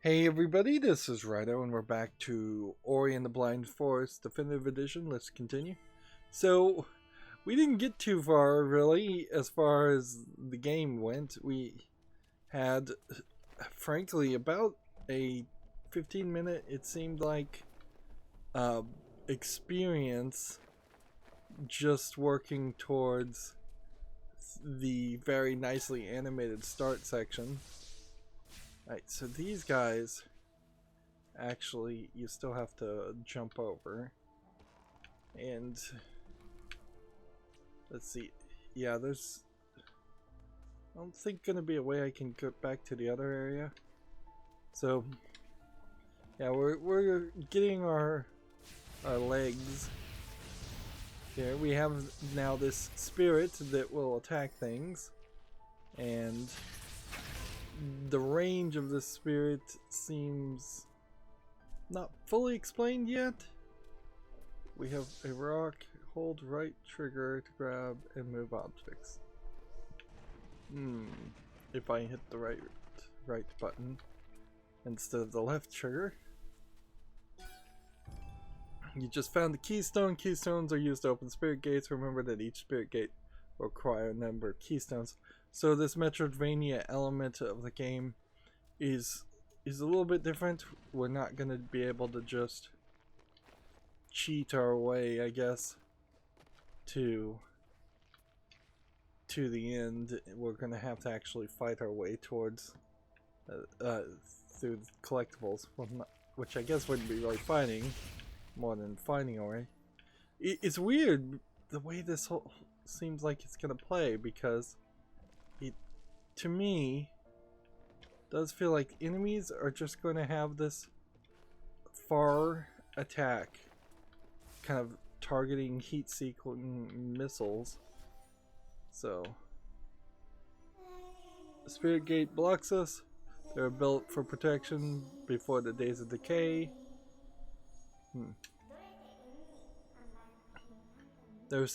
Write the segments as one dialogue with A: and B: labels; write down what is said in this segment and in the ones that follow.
A: Hey everybody, this is Rydo and we're back to Ori and the Blind Forest Definitive Edition. Let's continue. So, we didn't get too far really as far as the game went. We had, frankly, about a 15-minute, it seemed like, experience just working towards the very nicely animated start section. Alright, so these guys, actually, you still have to jump over. And, let's see, yeah, there's, I don't think gonna be a way I can get back to the other area. So, yeah, we're getting our legs. Here, we have now this spirit that will attack things. And the range of this spirit seems not fully explained yet. We have a rock, hold right trigger to grab and move objects. If I hit the right button instead of the left trigger. You just found the keystone. Keystones are used to open spirit gates. Remember that each spirit gate will require a number of keystones. So this Metroidvania element of the game is a little bit different. We're not going to be able to just cheat our way, I guess, to the end. We're going to have to actually fight our way towards through collectibles, which I guess wouldn't be really fighting, more than finding our way. It's weird the way this whole seems like it's going to play, because to me, does feel like enemies are just going to have this far attack, kind of targeting heat-seeking missiles. So, the Spirit Gate blocks us. They're built for protection before the days of decay. They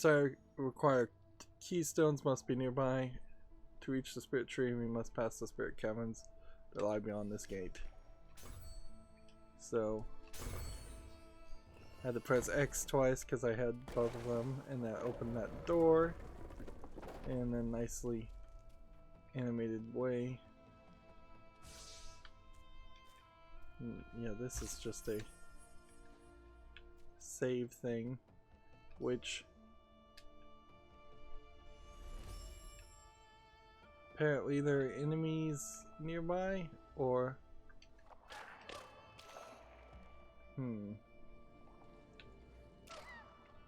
A: require keystones must be nearby. To reach the spirit tree, we must pass the spirit caverns that lie beyond this gate. So, I had to press X twice because I had both of them, and that opened that door. And then nicely animated way. Yeah, this is just a save thing, which apparently there are enemies nearby, or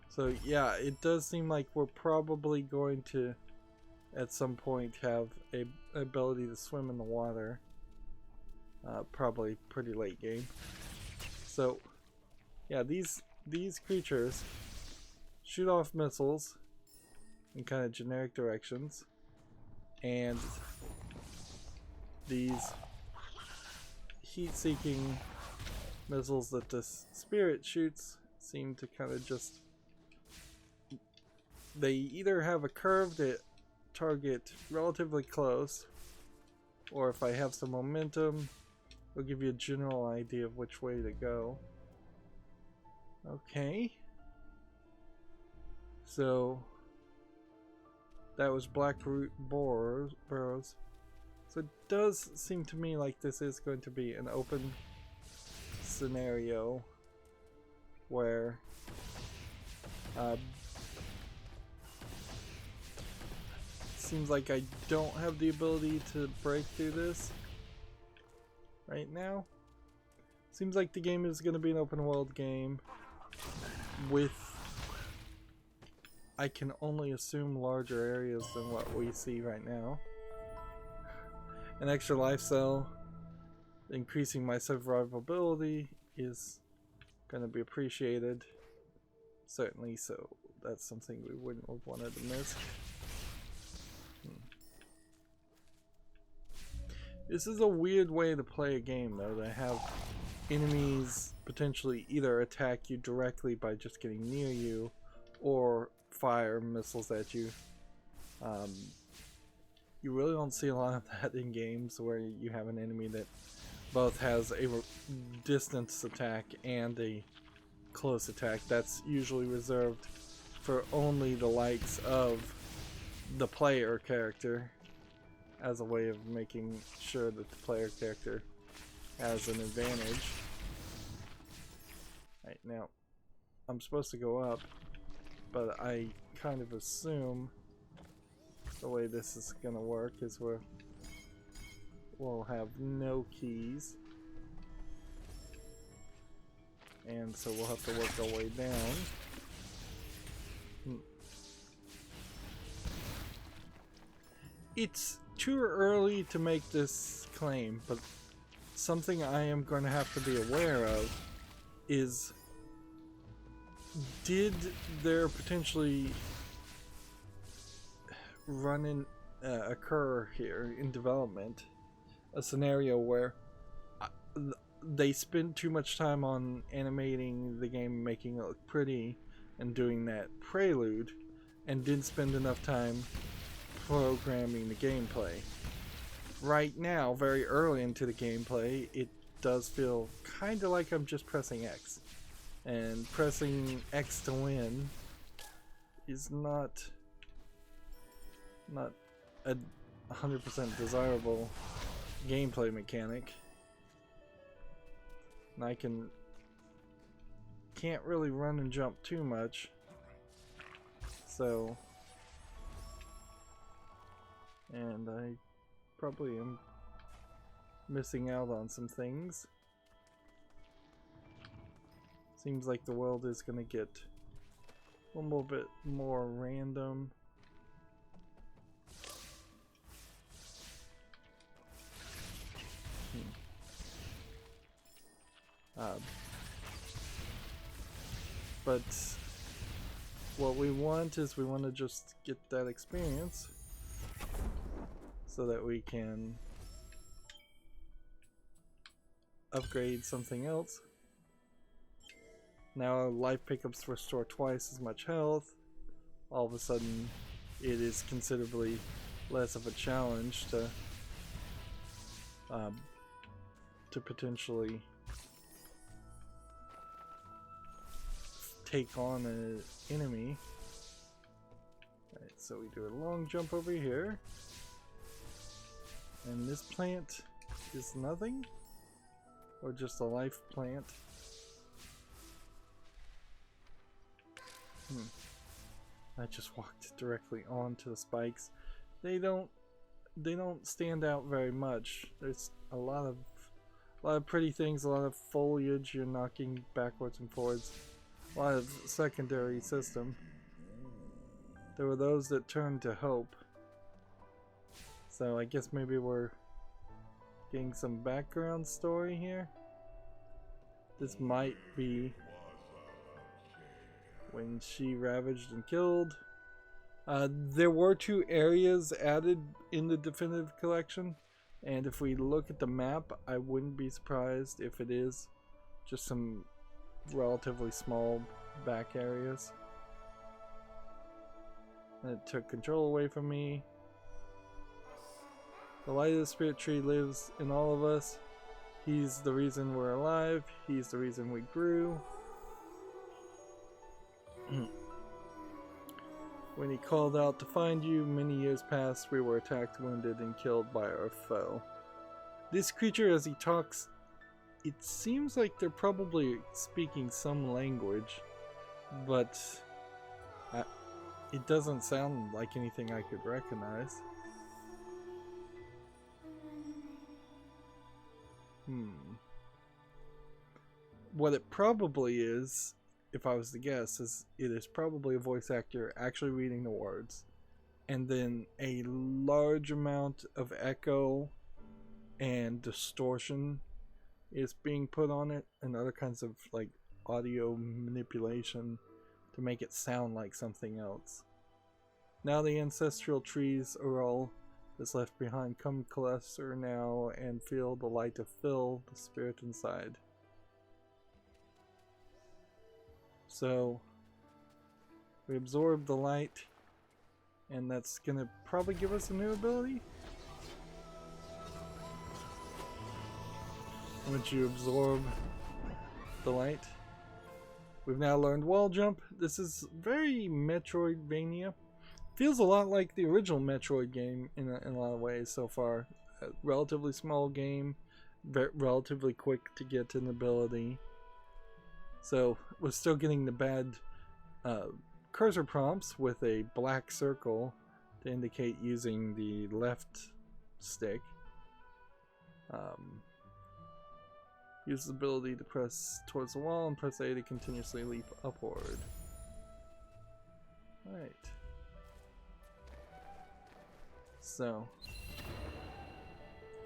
A: So yeah, it does seem like we're probably going to at some point have a ability to swim in the water. Probably pretty late game. So yeah, these creatures shoot off missiles in kind of generic directions. And these heat-seeking missiles that this spirit shoots seem to kind of just... They either have a curve that target relatively close, or if I have some momentum, it'll give you a general idea of which way to go. Okay. So that was blackroot burrows. So it does seem to me like this is going to be an open scenario where seems like I don't have the ability to break through this right now. Seems like the game is going to be an open world game with, I can only assume, larger areas than what we see right now. An extra life cell increasing my survivability is going to be appreciated, certainly, so that's something we wouldn't have wanted to miss. This is a weird way to play a game, though, to have enemies potentially either attack you directly by just getting near you, or fire missiles at you. You really don't see a lot of that in games where you have an enemy that both has a distance attack and a close attack. That's usually reserved for only the likes of the player character, as a way of making sure that the player character has an advantage. Right, now I'm supposed to go up, but I kind of assume the way this is gonna work is we'll have no keys, and so we'll have to work our way down. It's too early to make this claim, but something I am going to have to be aware of is, did there potentially occur here in development a scenario where they spend too much time on animating the game, making it look pretty, and doing that prelude, and didn't spend enough time programming the gameplay? Right now, very early into the gameplay, it does feel kind of like I'm just pressing X, and pressing X to win is not a 100% desirable gameplay mechanic. And I can't really run and jump too much, so, and I probably am missing out on some things. Seems like the world is gonna get a little bit more random. But what we want is we want to just get that experience so that we can upgrade something else. Now life pickups restore twice as much health. All of a sudden it is considerably less of a challenge to potentially take on an enemy. Alright, so we do a long jump over here. And this plant is nothing? Or just a life plant? I just walked directly onto the spikes. They don't stand out very much. There's a lot of pretty things, a lot of foliage you're knocking backwards and forwards. A lot of secondary system. There were those that turned to hope. So I guess maybe we're getting some background story here. This might be when she ravaged and killed. There were 2 areas added in the definitive collection, and if we look at the map, I wouldn't be surprised if it is just some relatively small back areas. And it took control away from me. The light of the spirit tree lives in all of us. He's the reason we're alive. He's the reason we grew. When he called out to find you, many years passed. We were attacked, wounded, and killed by our foe. This creature, as he talks, it seems like they're probably speaking some language, but it doesn't sound like anything I could recognize. What it probably is, if I was to guess, is it is probably a voice actor actually reading the words, and then a large amount of echo and distortion is being put on it, and other kinds of like audio manipulation to make it sound like something else. Now the ancestral trees are all that's left behind. Come closer now and feel the light to fill the spirit inside. So we absorb the light, and that's gonna probably give us a new ability. once you absorb the light. We've now learned wall jump. This is very Metroidvania. Feels a lot like the original Metroid game in a lot of ways so far. A relatively small game, relatively quick to get an ability. So we're still getting the bad cursor prompts with a black circle to indicate using the left stick. Use the ability to press towards the wall and press A to continuously leap upward. Alright. So,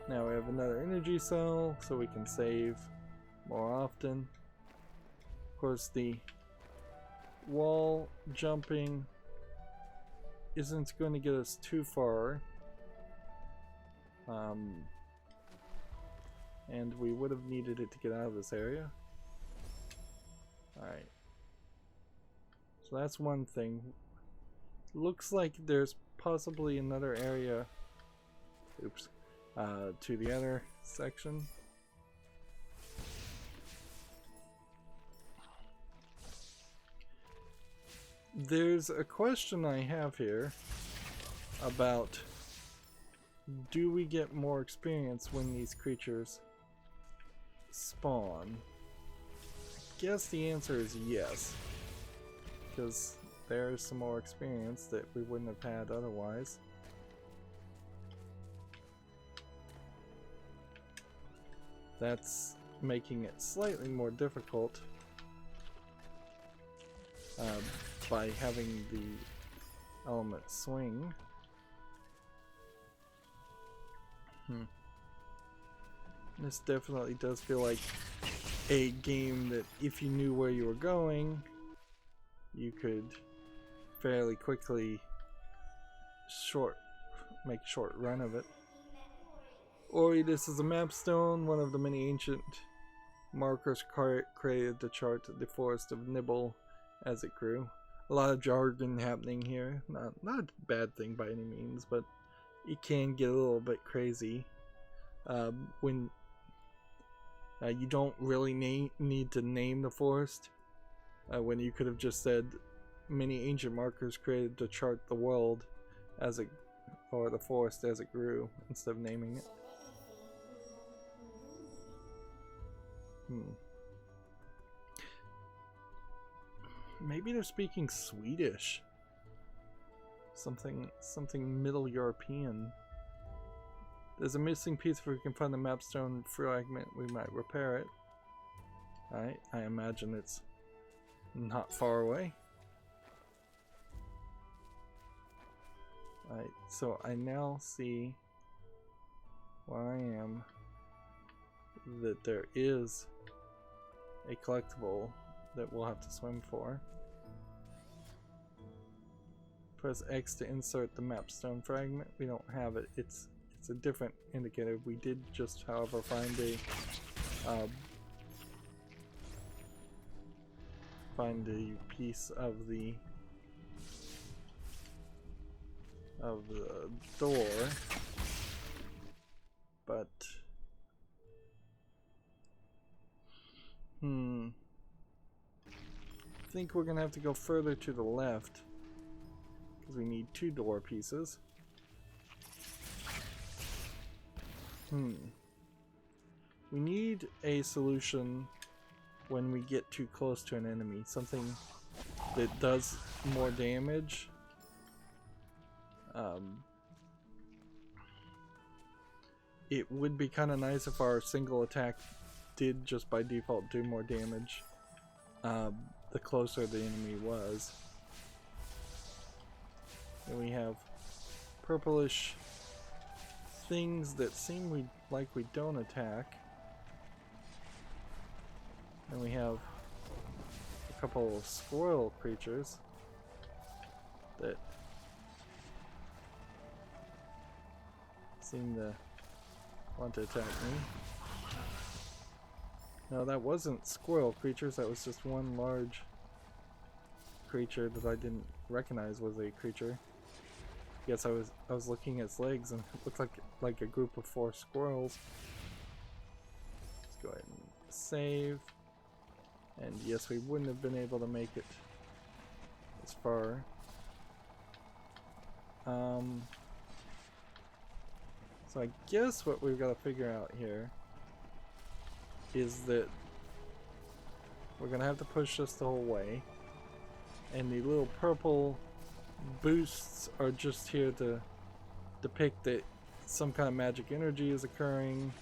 A: now we have another energy cell so we can save more often. Of course, the wall jumping isn't going to get us too far. And we would have needed it to get out of this area. Alright. So that's one thing. Looks like there's possibly another area, oops, to the other section. There's a question I have here about, do we get more experience when these creatures spawn? I guess the answer is yes, because there's some more experience that we wouldn't have had otherwise. That's making it slightly more difficult by having the element swing. This definitely does feel like a game that if you knew where you were going, you could fairly quickly make a short run of it. This is a mapstone, one of the many ancient markers created to chart the forest of Nibel as it grew. A lot of jargon happening here. Not a bad thing by any means, but it can get a little bit crazy when you don't really need to name the forest. When you could have just said many ancient markers created to chart the world as it, or the forest as it grew, instead of naming it. Maybe they're speaking Swedish. Something Middle European. There's a missing piece. If we can find the mapstone fragment, we might repair it. Alright, I imagine it's not far away. Alright, so I now see where I am, that there is a collectible that we'll have to swim for. Press X to insert the mapstone fragment. We don't have it. It's a different indicator. We did just, however, find a piece of the door, but I think we're gonna have to go further to the left because we need 2 door pieces. We need a solution when we get too close to an enemy, something that does more damage. It would be kind of nice if our single attack did just by default do more damage the closer the enemy was. And we have purplish things that seem like we don't attack. And we have a couple of squirrel creatures that seem to want to attack me. No, that wasn't squirrel creatures, that was just one large creature that I didn't recognize was a creature. Yes, I was looking at its legs and it looked like a group of 4 squirrels. Let's go save. And yes, we wouldn't have been able to make it as far. So I guess what we've got to figure out here is that we're going to have to push this the whole way. And the little purple boosts are just here to depict that some kind of magic energy is occurring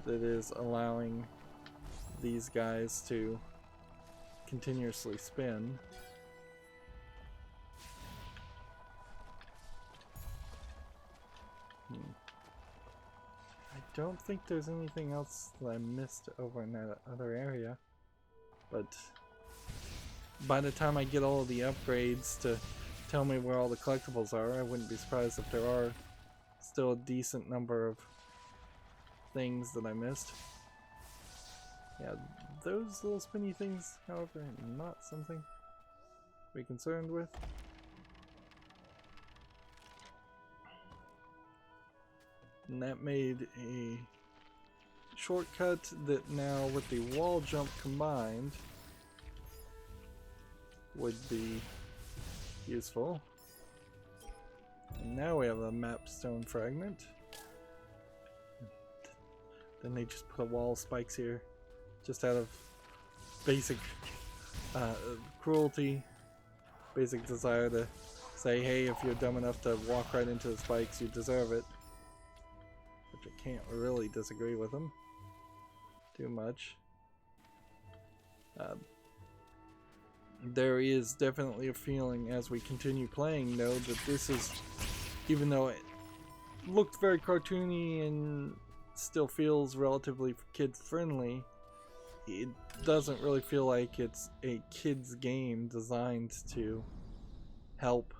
A: that is allowing these guys to continuously spin. I don't think there's anything else that I missed over in that other area, but by the time I get all of the upgrades to tell me where all the collectibles are, I wouldn't be surprised if there are still a decent number of things that I missed. Yeah, those little spinny things, however, not something to be concerned with. And that made a shortcut that now with the wall jump combined would be useful. And now we have a mapstone fragment. Then they just put a wall of spikes here just out of basic cruelty, basic desire to say, hey, if you're dumb enough to walk right into the spikes, you deserve it. Which I can't really disagree with them too much. There is definitely a feeling as we continue playing, though, that this is, even though it looked very cartoony and still feels relatively kid friendly, it doesn't really feel like it's a kids game designed to help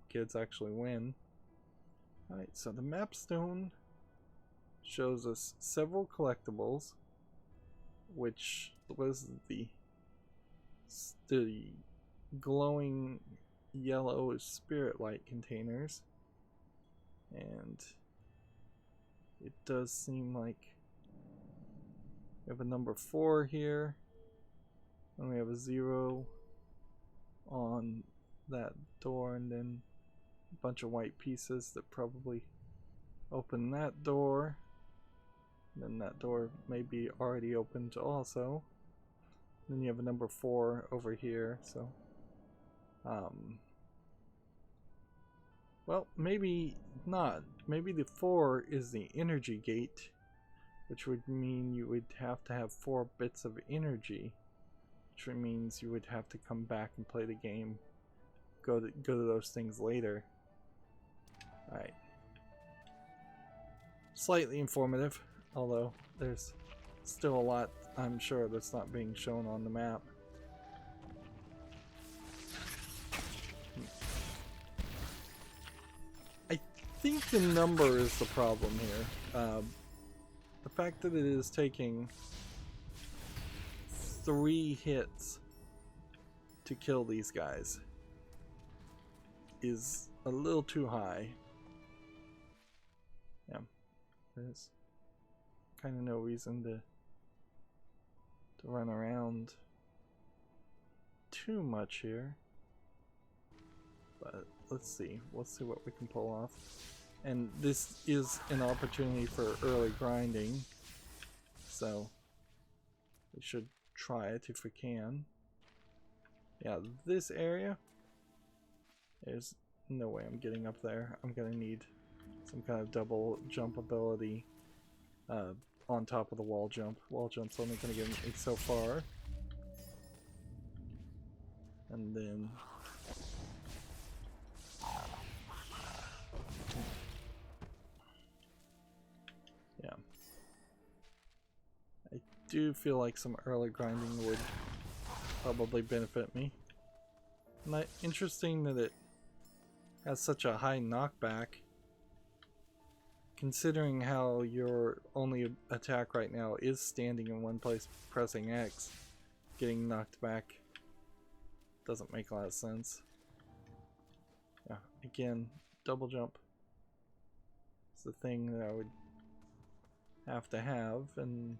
A: kids actually win. Alright, so the mapstone shows us several collectibles, which was the glowing yellow spirit light containers, and it does seem like we have a number 4 here, and we have a 0 on that door, and then a bunch of white pieces that probably open that door. Then that door may be already opened also. Then you have a number 4 over here, so well, maybe not. Maybe the 4 is the energy gate, which would mean you would have to have 4 bits of energy, which means you would have to come back and play the game, go to those things later. Alright. Slightly informative, although there's still a lot, I'm sure, that's not being shown on the map. I think the number is the problem here. The fact that it is taking 3 hits to kill these guys is a little too high. Yeah, there's kind of no reason to run around too much here, but let's see what we can pull off. And this is an opportunity for early grinding, so we should try it if we can. Yeah, this area, there's no way I'm getting up there. I'm gonna need some kind of double jump ability on top of the wall jump. Wall jump's only gonna get me so far. And then yeah, I do feel like some early grinding would probably benefit me. And interesting that it has such a high knockback, considering how your only attack right now is standing in one place pressing X. Getting knocked back doesn't make a lot of sense. Yeah, again, double jump is the thing that I would have to have, and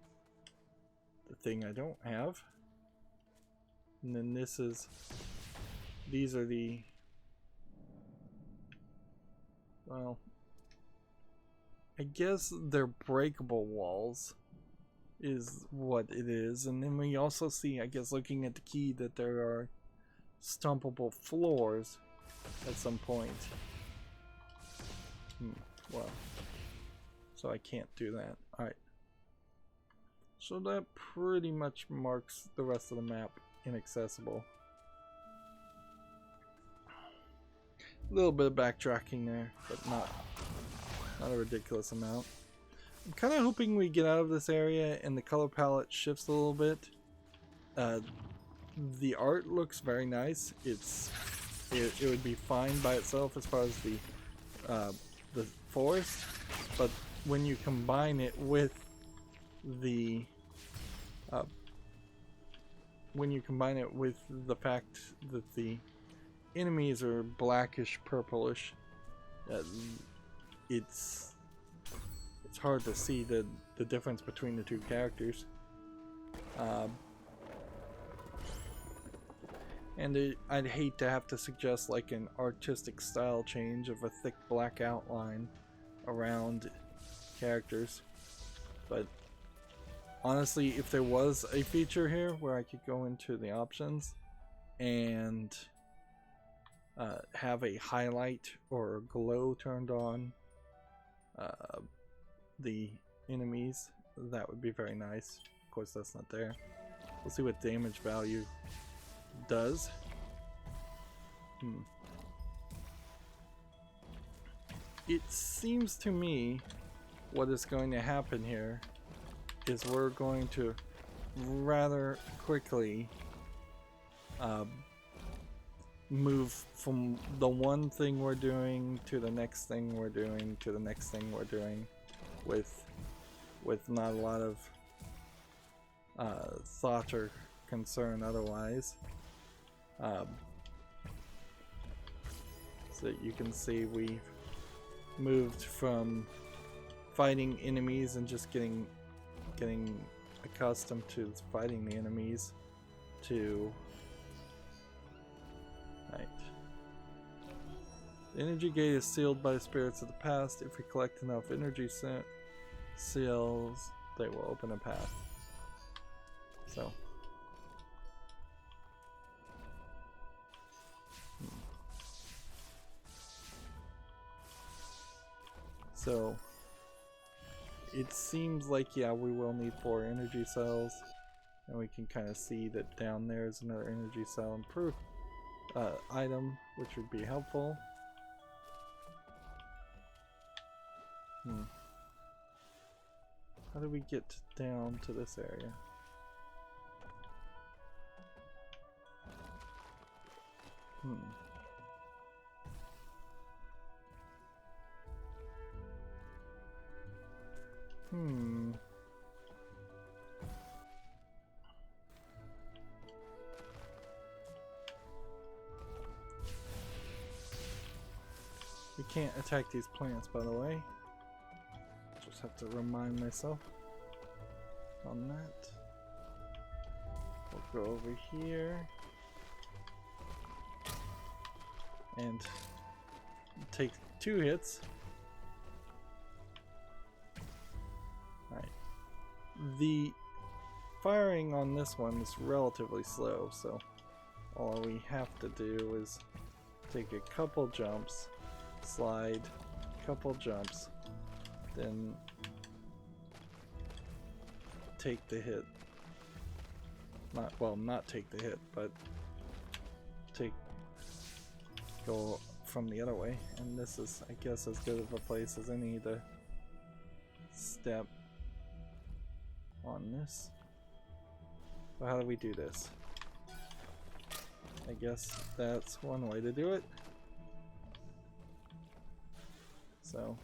A: the thing I don't have. And then these are the, well, I guess they're breakable walls is what it is. And then we also see, I guess looking at the key, that there are stompable floors at some point. Well, so I can't do that. Alright. So that pretty much marks the rest of the map inaccessible. A little bit of backtracking there, but not a ridiculous amount. I'm kind of hoping we get out of this area and the color palette shifts a little bit. The art looks very nice. It would be fine by itself as far as the forest, but when you combine it with the fact that the enemies are blackish purplish, it's hard to see the difference between the two characters. And I'd hate to have to suggest like an artistic style change of a thick black outline around characters, but honestly, if there was a feature here where I could go into the options and have a highlight or a glow turned on the enemies, that would be very nice. Of course, that's not there. We'll see what damage value does. It seems to me what is going to happen here is we're going to rather quickly move from the one thing we're doing to the next thing we're doing to the next thing we're doing with not a lot of thought or concern otherwise. So you can see we've moved from fighting enemies and just getting accustomed to fighting the enemies to right. The energy gate is sealed by the spirits of the past. If we collect enough energy seals, they will open a path. So So it seems like, yeah, we will need 4 energy cells, and we can kind of see that down there is another energy cell improve item, which would be helpful. How do we get down to this area? We can't attack these plants, by the way. Just have to remind myself on that. We'll go over here and take 2 hits. Alright. The firing on this one is relatively slow, so all we have to do is take a couple jumps, slide, couple jumps, then take the hit. Not take the hit, but go from the other way. And this is, I guess, as good of a place as any to step on this. So how do we do this? I guess that's one way to do it. So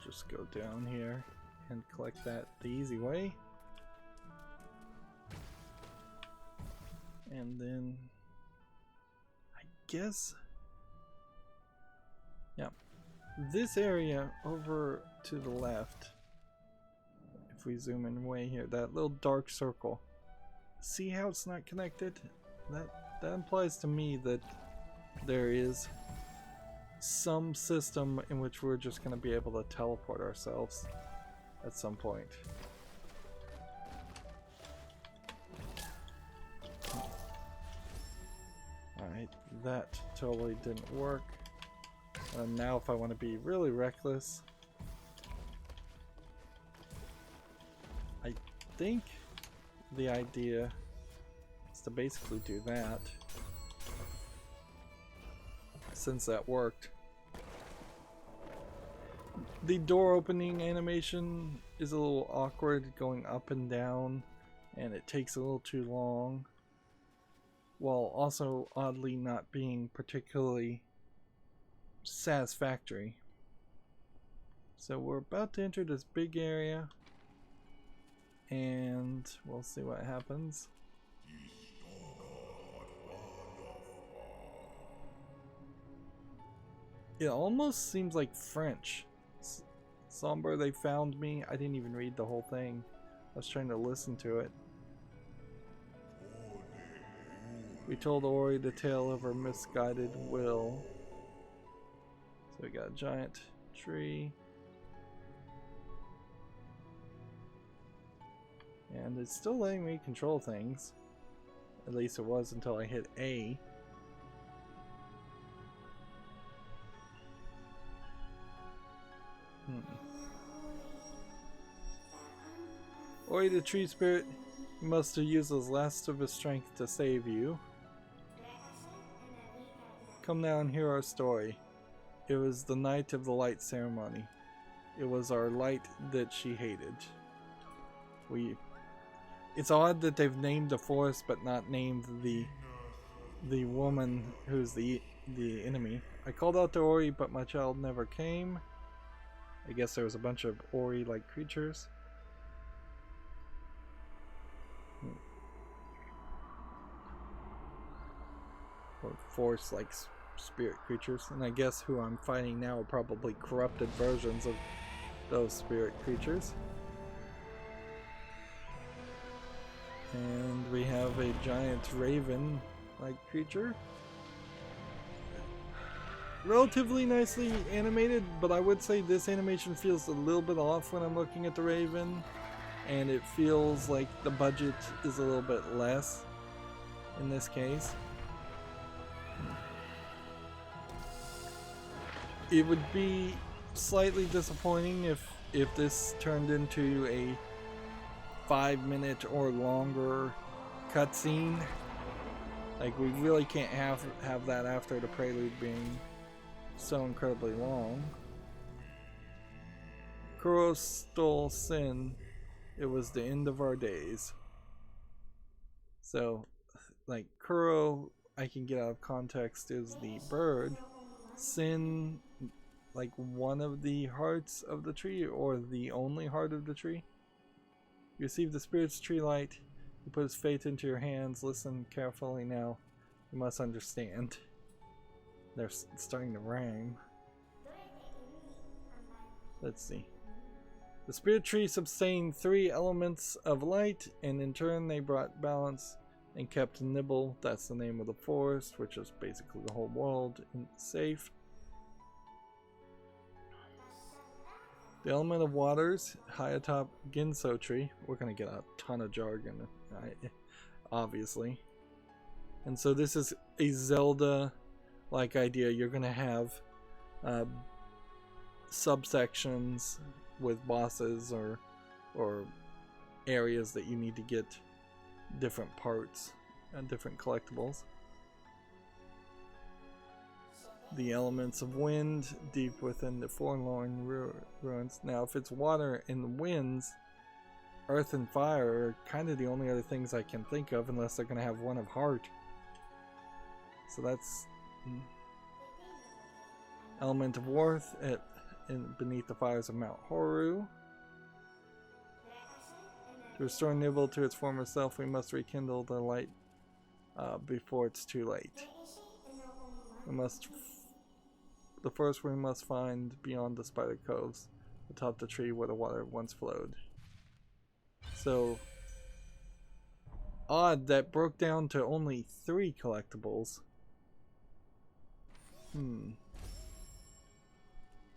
A: just go down here and collect that the easy way. And then I guess, yeah, this area over to the left, if we zoom in way here, that little dark circle, see how it's not connected? That implies to me that there is some system in which we're just going to be able to teleport ourselves at some point. Alright, that totally didn't work. And now if I want to be really reckless, I think the idea is to basically do that, since that worked. The door opening animation is a little awkward, going up and down, and it takes a little too long, while also oddly not being particularly satisfactory. So we're about to enter this big area, and we'll see what happens. It almost seems like French. Somber, they found me. I didn't even read the whole thing. I was trying to listen to it. We told Ori the tale of her misguided will. So we got a giant tree. And it's still letting me control things. At least it was until I hit A. Ori the tree spirit, he must have used his last of his strength to save you. Come now and hear our story. It was the night of the light ceremony. It was our light that she hated. It's odd that they've named the forest but not named the woman who's the enemy. I called out to Ori, but my child never came. I guess there was a bunch of Ori-like creatures. Or force-like spirit creatures. And I guess who I'm fighting now are probably corrupted versions of those spirit creatures. And we have a giant raven-like creature. Relatively nicely animated, but I would say this animation feels a little bit off when I'm looking at the raven. And it feels like the budget is a little bit less in this case. It would be slightly disappointing if this turned into a 5-minute or longer cutscene. Like, we really can't have that after the prelude being so incredibly long. Kuro stole sin. It was the end of our days. So, like, Kuro, I can get out of context, is the bird. Sin, like one of the hearts of the tree, or the only heart of the tree. You receive the spirit's tree light. You put his fate into your hands. Listen carefully now. You must understand. They're starting to rhyme. Let's see. The spirit tree sustained 3 elements of light, and in turn they brought balance and kept Nibel, that's the name of the forest, which is basically the whole world, safe. The element of waters, high atop Ginso tree. We're going to get a ton of jargon, obviously. And so this is a Zelda-like idea. You're going to have subsections with bosses or areas that you need to get different parts and different collectibles. The elements of wind deep within the forlorn ruins. Now, if it's water and winds, earth and fire are kind of the only other things I can think of, unless they're going to have one of heart. So that's element of warmth beneath the fires of Mount Horu. To restore Nibel to its former self, we must rekindle the light before it's too late. We must. The first we must find beyond the spider coves, atop the tree where the water once flowed. So, odd that broke down to only 3 collectibles.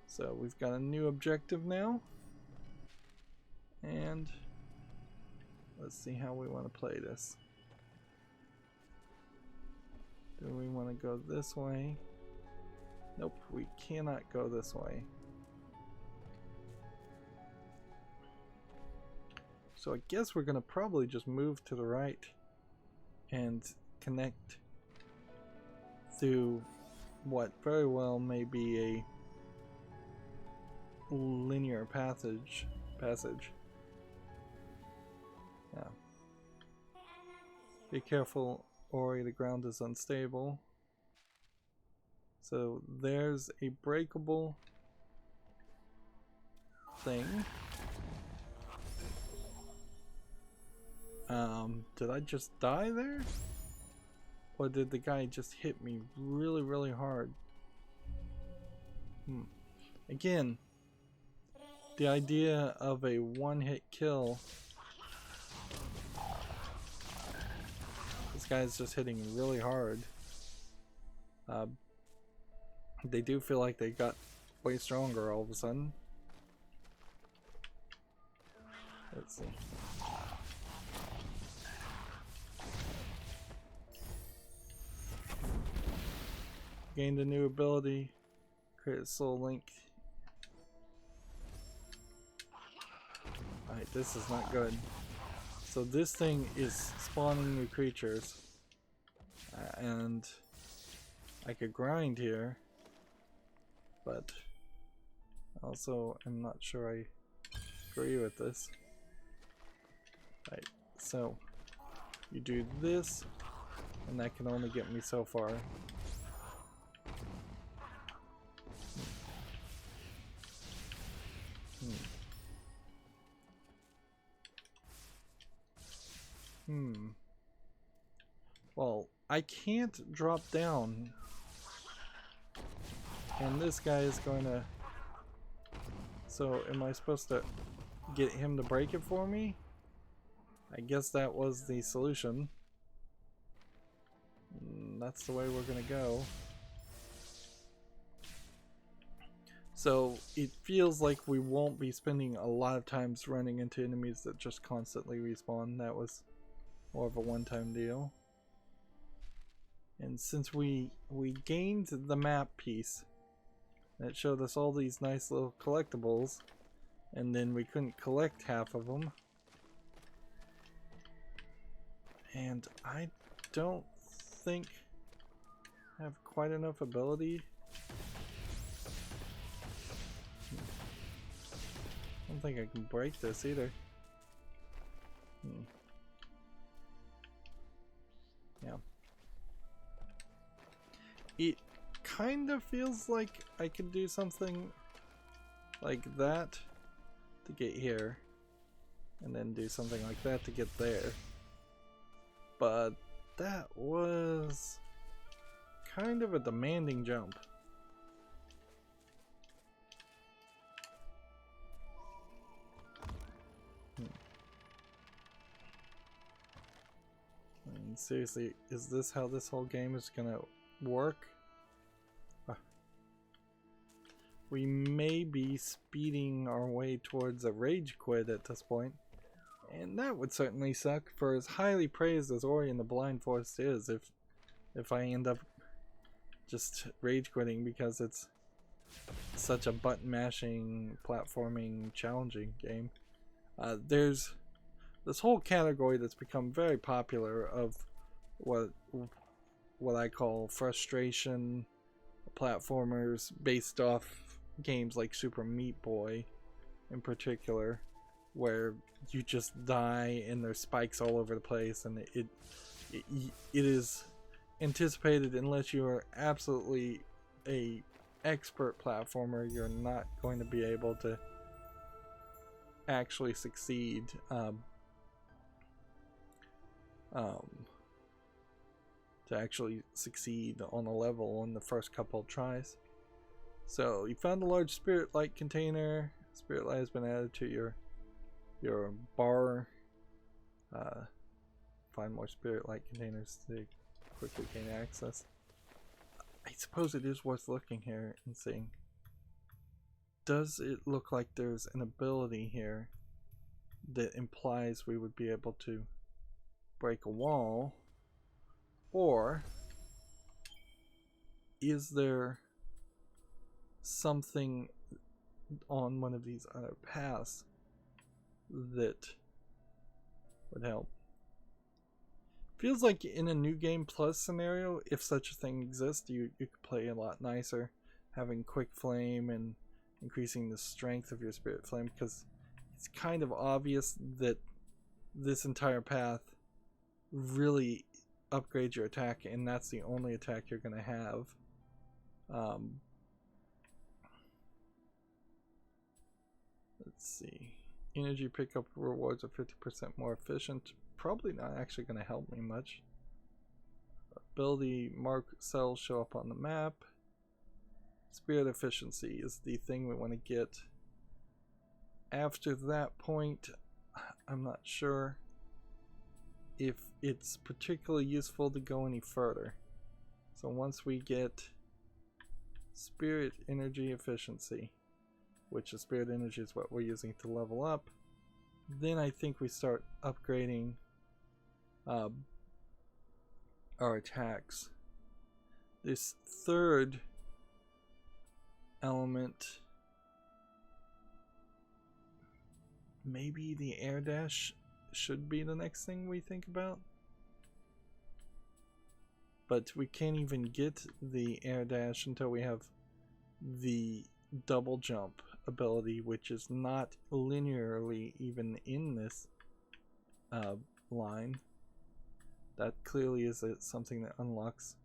A: So we've got a new objective now. And let's see how we want to play this. Do we want to go this way? Nope, we cannot go this way. So I guess we're going to probably just move to the right and connect through what very well may be a linear passage. Yeah. Be careful, Ori, the ground is unstable. So there's a breakable thing. Did I just die there? Or did the guy just hit me really, really hard? Again, the idea of a one-hit kill. This guy's just hitting really hard. They do feel like they got way stronger all of a sudden. Let's see. Gained a new ability. Create a soul link. Alright, this is not good. So this thing is spawning new creatures. And I could grind here. But also I'm not sure I agree with this. Right, so you do this, and that can only get me so far. Well, I can't drop down. And this guy is going to... So, am I supposed to get him to break it for me? I guess that was the solution. That's the way we're going to go. So, it feels like we won't be spending a lot of times running into enemies that just constantly respawn. That was more of a one-time deal. And since we gained the map piece, it showed us all these nice little collectibles, and then we couldn't collect half of them. And I don't think I have quite enough ability. I don't think I can break this either. Yeah. It kind of feels like I could do something like that to get here, and then do something like that to get there. But that was kind of a demanding jump. I mean, seriously, is this how this whole game is gonna work? We may be speeding our way towards a rage quit at this point, and that would certainly suck. For as highly praised as Ori and the Blind Forest is, if I end up just rage quitting because it's such a button mashing, platforming, challenging game. There's this whole category that's become very popular of what I call frustration platformers based off games like Super Meat Boy in particular, where you just die and there's spikes all over the place, and it is anticipated, unless you are absolutely a expert platformer, you're not going to be able to actually succeed. to actually succeed on a level in the first couple of tries. So you found a large spirit light container. Spirit light has been added to your bar. Find more spirit light containers to quickly gain access. I suppose it is worth looking here and seeing, does it look like there's an ability here that implies we would be able to break a wall, or is there something on one of these other paths that would help? Feels like in a new game plus scenario, if such a thing exists, you could play a lot nicer, having quick flame and increasing the strength of your spirit flame, because it's kind of obvious that this entire path really upgrades your attack, and that's the only attack you're going to have. Let's see. Energy pickup rewards are 50% more efficient. Probably not actually going to help me much. Ability mark cells show up on the map. Spirit efficiency is the thing we want to get. After that point, I'm not sure if it's particularly useful to go any further. So once we get spirit energy efficiency, which the spirit energy is what we're using to level up, then I think we start upgrading our attacks. This third element, maybe the air dash should be the next thing we think about, but we can't even get the air dash until we have the double jump ability, which is not linearly even in this line. That clearly is something that unlocks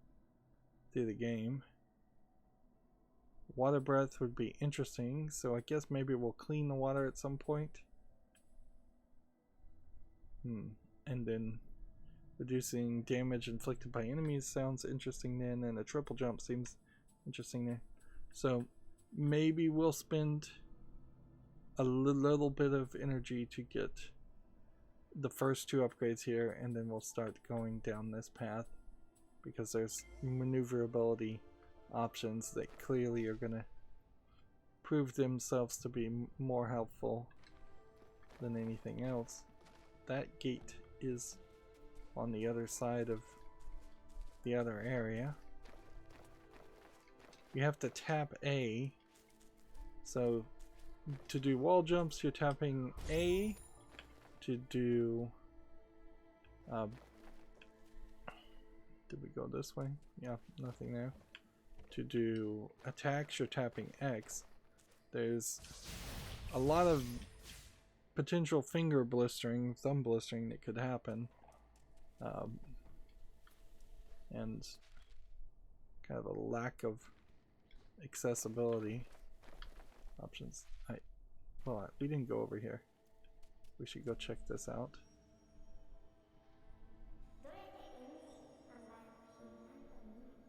A: through the game. Water breath would be interesting, so I guess maybe we'll clean the water at some point. And then reducing damage inflicted by enemies sounds interesting then, and a triple jump seems interesting there. So maybe we'll spend a little bit of energy to get the first two upgrades here, and then we'll start going down this path, because there's maneuverability options that clearly are going to prove themselves to be more helpful than anything else. That gate is on the other side of the other area. You have to tap A. So to do wall jumps, you're tapping A. To do did we go this way? Yeah, nothing there. To do attacks, you're tapping X. There's a lot of potential finger blistering, thumb blistering that could happen, and kind of a lack of accessibility options. Well, we didn't go over here. We should go check this out.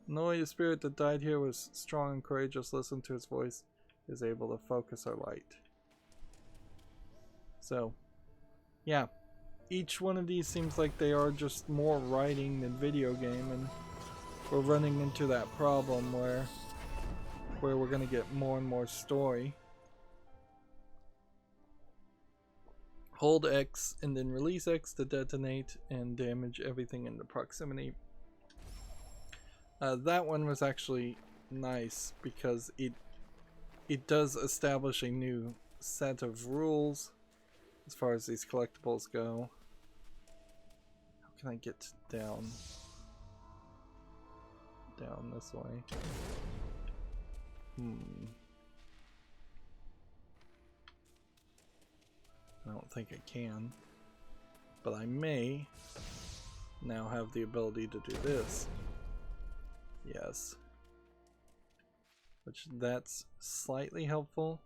A: Knowing the spirit that died here was strong and courageous, listen to his voice, is able to focus our light. So, yeah, each one of these seems like they are just more writing than video game, and we're running into that problem where we're going to get more and more story. Hold X and then release X to detonate and damage everything in the proximity. That one was actually nice because it does establish a new set of rules as far as these collectibles go. How can I get down this way? I don't think I can, but I may now have the ability to do this. Yes. Which, that's slightly helpful.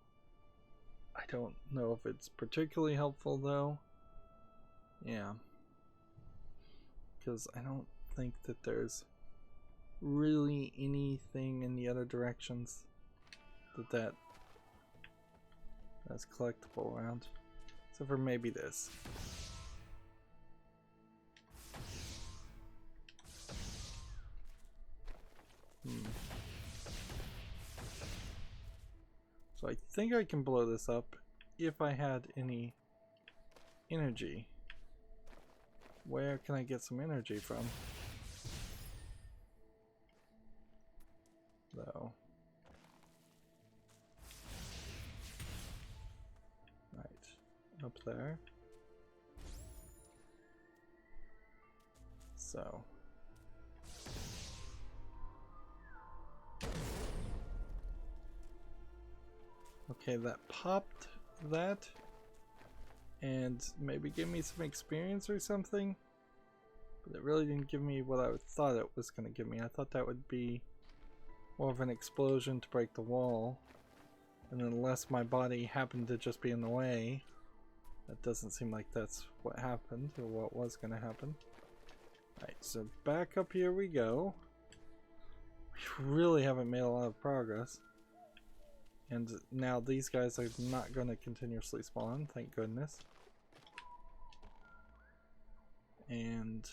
A: I don't know if it's particularly helpful though. Yeah. Because I don't think that there's really anything in the other directions that's collectible around. Except for maybe this. So I think I can blow this up if I had any energy. Where can I get some energy from? Though. Right. Up there. So. Okay, that popped that. And maybe give me some experience or something. But it really didn't give me what I thought it was going to give me. I thought that would be more of an explosion to break the wall. And then unless my body happened to just be in the way, that doesn't seem like that's what happened or what was going to happen. Alright, so back up here we go. We really haven't made a lot of progress. And now these guys are not going to continuously spawn, thank goodness. And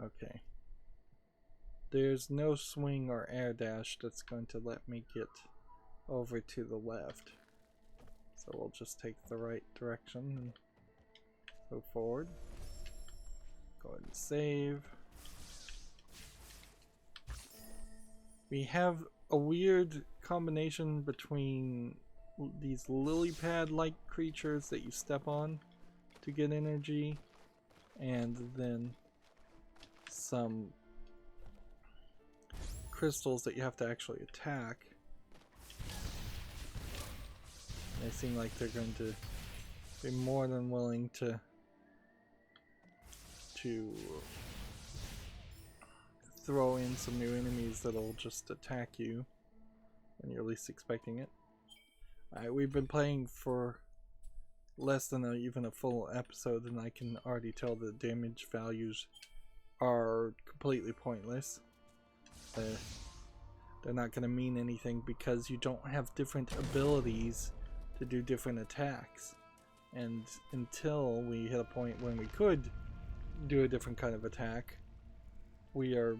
A: okay. There's no swing or air dash that's going to let me get over to the left. So we'll just take the right direction and go forward. Go ahead and save. We have a weird combination between these lily pad-like creatures that you step on to get energy, and then some crystals that you have to actually attack. They seem like they're going to be more than willing to throw in some new enemies that'll just attack you when you're least expecting it. Alright, we've been playing for less than even a full episode, and I can already tell the damage values are completely pointless. They're not going to mean anything because you don't have different abilities to do different attacks. And until we hit a point when we could do a different kind of attack, there's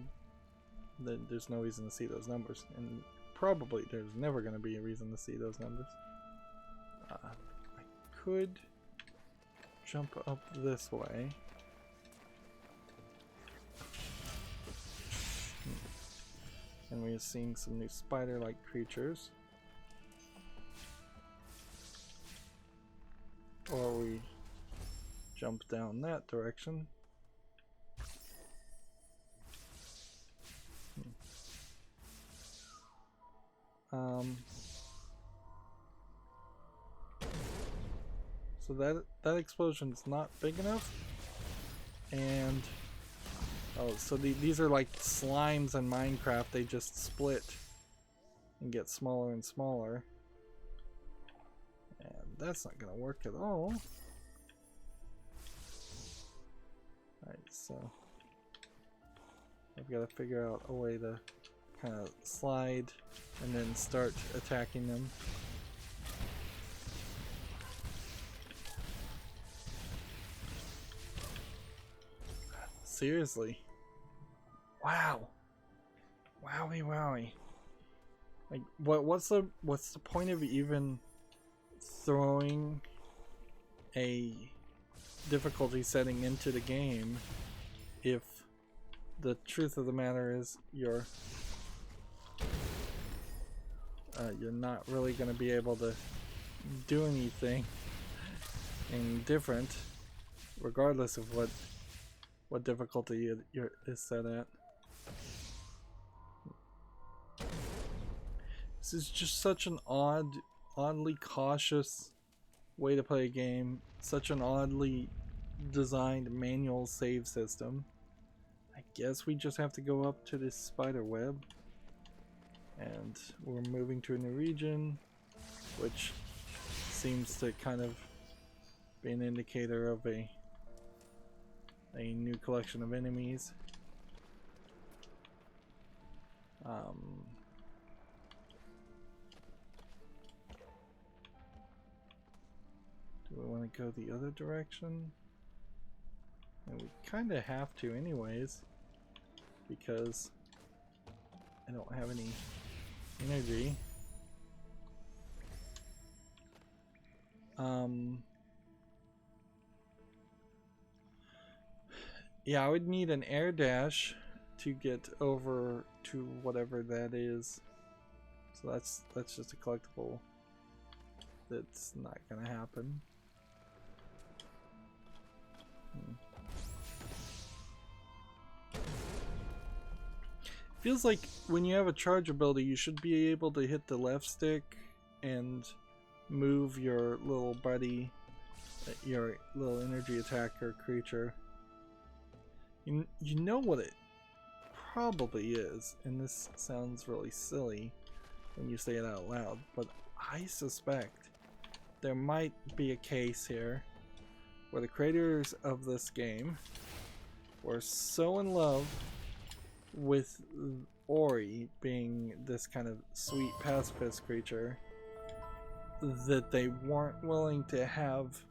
A: no reason to see those numbers. And probably there's never going to be a reason to see those numbers. I could jump up this way. And we are seeing some new spider-like creatures. Or we jump down that direction. So that explosion's not big enough. And oh, so these are like slimes in Minecraft. They just split and get smaller and smaller. And that's not gonna work at all. Alright, so I've got to figure out a way to kind of slide and then start attacking them. Seriously. Wow. Wowie wowie. Like what's the point of even throwing a difficulty setting into the game if the truth of the matter is you're not really going to be able to do anything different regardless of what difficulty is set at. This is just such an oddly cautious way to play a game. Such an oddly designed manual save system. I guess we just have to go up to this spider web. And we're moving to a new region, which seems to kind of be an indicator of a new collection of enemies. Do we want to go the other direction? And we kind of have to anyways, because I don't have any energy. Yeah, I would need an air dash to get over to whatever that is. So that's just a collectible. That's not gonna happen. Feels like when you have a charge ability, you should be able to hit the left stick and move your little buddy, your little energy attacker creature. You know what it probably is, and this sounds really silly when you say it out loud, but I suspect there might be a case here where the creators of this game were so in love with Ori being this kind of sweet pacifist creature that they weren't willing to have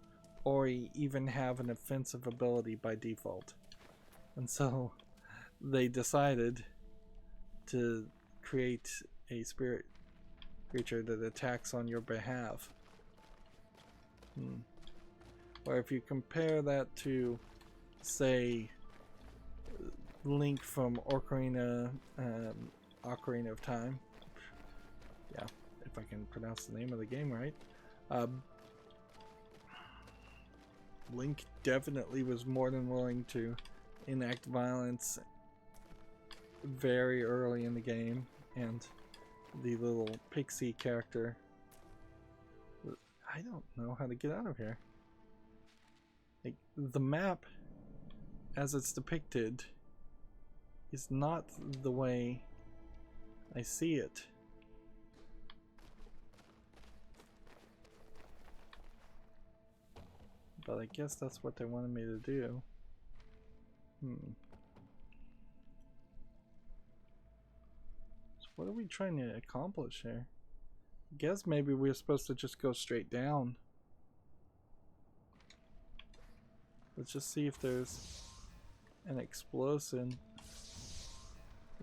A: Ori even have an offensive ability by default. And so they decided to create a spirit creature that attacks on your behalf. Or if you compare that to, say, Link from Ocarina of Time. Yeah, if I can pronounce the name of the game right. Link definitely was more than willing to enact violence very early in the game, and the little pixie character, I don't know how to get out of here. Like, the map as it's depicted is not the way I see it. But I guess that's what they wanted me to do. So what are we trying to accomplish here? I guess maybe we're supposed to just go straight down. Let's just see if there's an explosion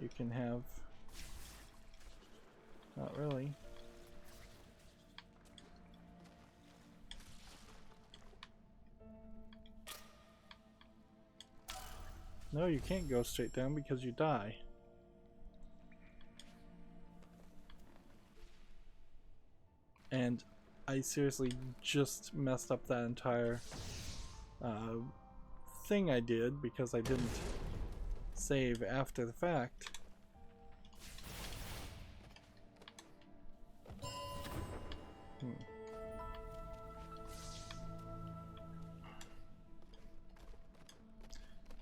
A: you can have. Not really. No, you can't go straight down because you die. And I seriously just messed up that entire thing I did because I didn't save after the fact.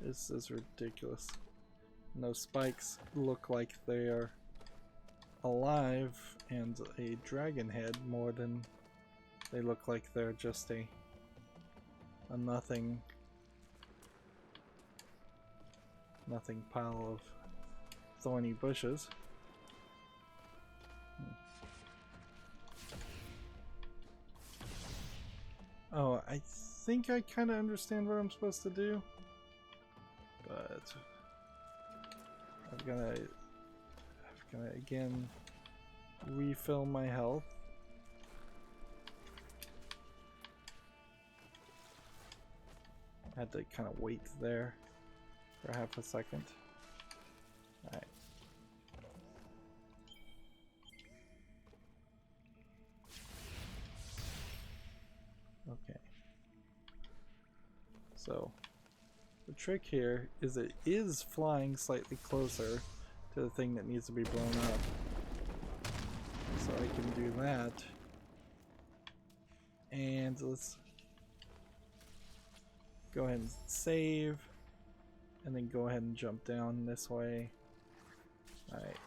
A: This is ridiculous. And those spikes look like they are alive and a dragon head more than they look like they're just a nothing pile of thorny bushes. Oh, I think I kind of understand what I'm supposed to do, but I'm gonna again refill my health. I had to kind of wait there for half a second. Alright. Okay. So, the trick here is it is flying slightly closer to the thing that needs to be blown up. So I can do that. And let's go ahead and save. And then go ahead and jump down this way. Alright.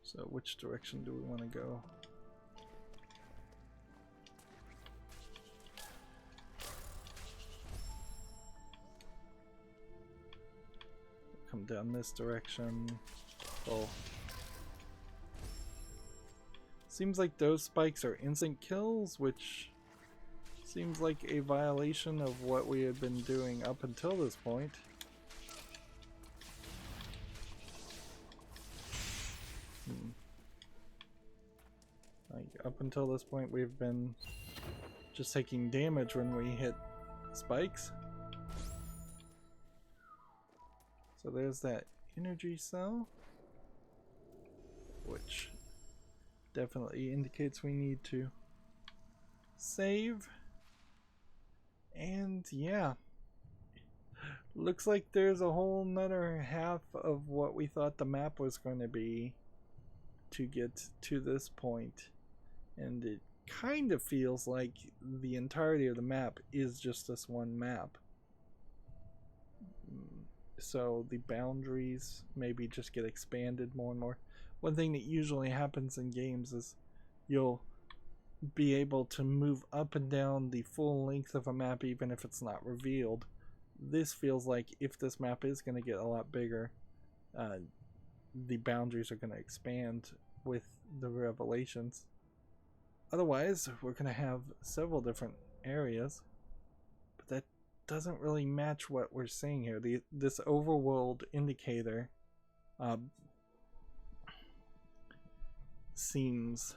A: So which direction do we want to go? Come down this direction. Oh. Seems like those spikes are instant kills, which seems like a violation of what we had been doing up until this point. Like, up until this point we've been just taking damage when we hit spikes. So there's that energy cell, which definitely indicates we need to save. And yeah, looks like there's a whole nother half of what we thought the map was going to be to get to this point. And it kind of feels like the entirety of the map is just this one map. So the boundaries maybe just get expanded more and more. One thing that usually happens in games is you'll be able to move up and down the full length of a map even if it's not revealed. This feels like if this map is going to get a lot bigger, the boundaries are going to expand with the revelations. Otherwise, we're going to have several different areas, but that doesn't really match what we're seeing here. This overworld indicator seems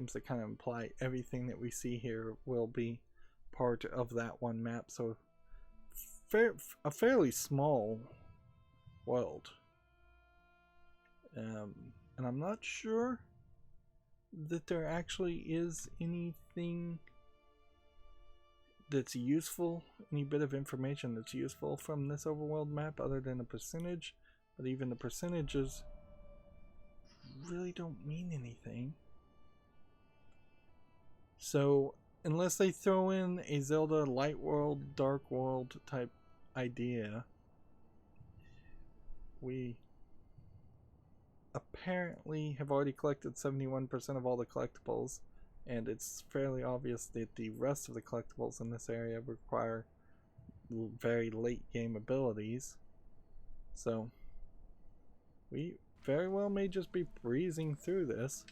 A: to kind of imply everything that we see here will be part of that one map. So a fairly small world, and I'm not sure that there actually is anything that's useful, any bit of information that's useful from this overworld map other than a percentage, but even the percentages really don't mean anything. So unless they throw in a Zelda light world, dark world type idea, we apparently have already collected 71% of all the collectibles, and it's fairly obvious that the rest of the collectibles in this area require very late game abilities. So we very well may just be breezing through this.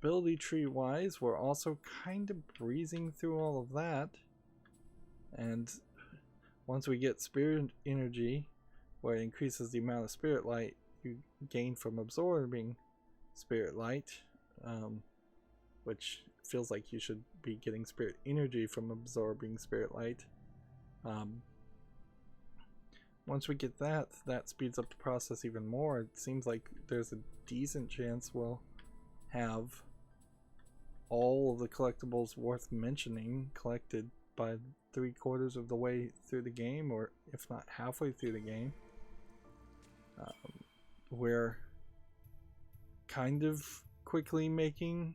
A: Ability tree wise, we're also kind of breezing through all of that. And once we get spirit energy, where it increases the amount of spirit light you gain from absorbing spirit light, which feels like you should be getting spirit energy from absorbing spirit light. Once we get that, that speeds up the process even more. It seems like there's a decent chance we'll have all of the collectibles worth mentioning collected by 3/4 of the way through the game, or if not halfway through the game. We're kind of quickly making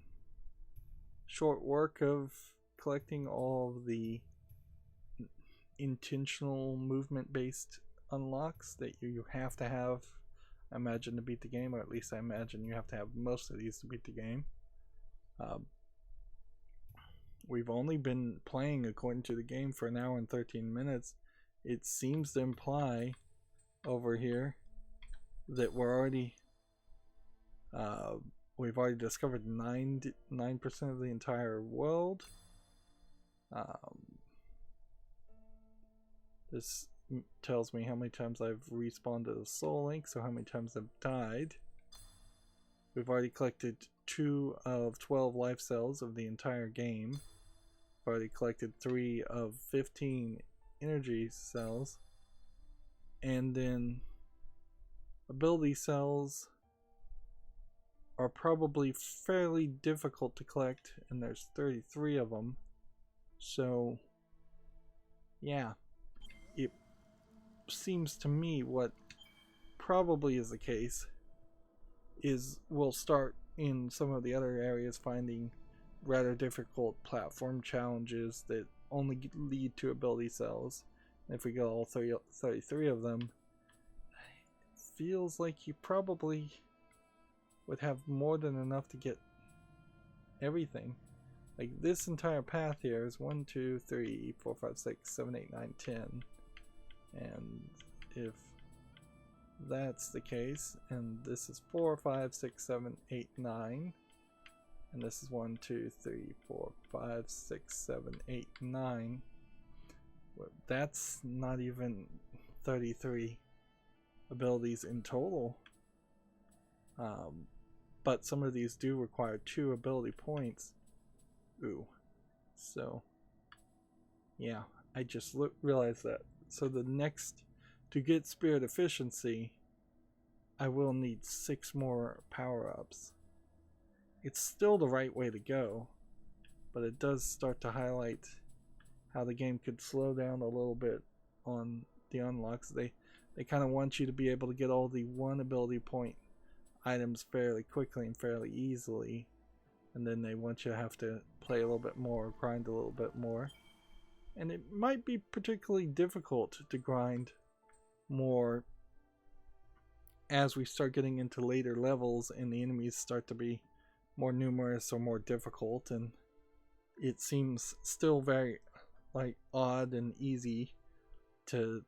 A: short work of collecting all of the intentional movement based unlocks that you have to have, I imagine, to beat the game, or at least I imagine you have to have most of these to beat the game. We've only been playing according to the game for an hour and 13 minutes. It seems to imply over here that we're already we've already discovered 9% of the entire world. This tells me how many times I've respawned to the soul link, so how many times I've died. We've already collected 2 of 12 life cells of the entire game. We've already collected 3 of 15 energy cells. And then ability cells are probably fairly difficult to collect, and there's 33 of them. So yeah, it seems to me what probably is the case is we'll start in some of the other areas finding rather difficult platform challenges that only lead to ability cells. And if we get all 33 of them, it feels like you probably would have more than enough to get everything. Like this entire path here is 1, 2, 3, 4, 5, 6, 7, 8, 9, 10. And if that's the case, and this is 4, 5, 6, 7, 8, 9, and this is 1, 2, 3, 4, 5, 6, 7, 8, 9. Well, that's not even 33 abilities in total. But some of these do require 2 ability points. Ooh. So, yeah, I just realized that. So the next, to get spirit efficiency, I will need 6 more power-ups. It's still the right way to go, but it does start to highlight how the game could slow down a little bit on the unlocks. They kind of want you to be able to get all the 1 ability point items fairly quickly and fairly easily, and then they want you to have to play a little bit more, grind a little bit more. And it might be particularly difficult to grind more as we start getting into later levels and the enemies start to be more numerous or more difficult, and it seems still very like odd and easy to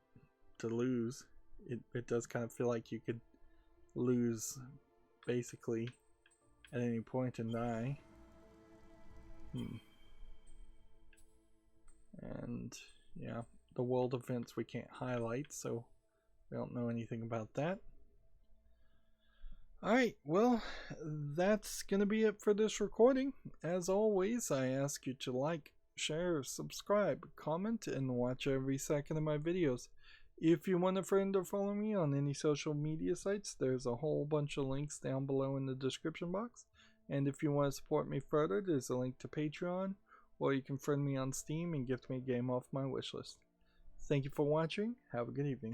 A: lose. It does kind of feel like you could lose basically at any point and die. And yeah, the world events we can't highlight, so we don't know anything about that. Alright, well, that's gonna be it for this recording. As always, I ask you to like, share, subscribe, comment, and watch every second of my videos. If you want a friend or follow me on any social media sites, there's a whole bunch of links down below in the description box. And if you want to support me further, there's a link to Patreon, or you can friend me on Steam and gift me a game off my wishlist. Thank you for watching. Have a good evening.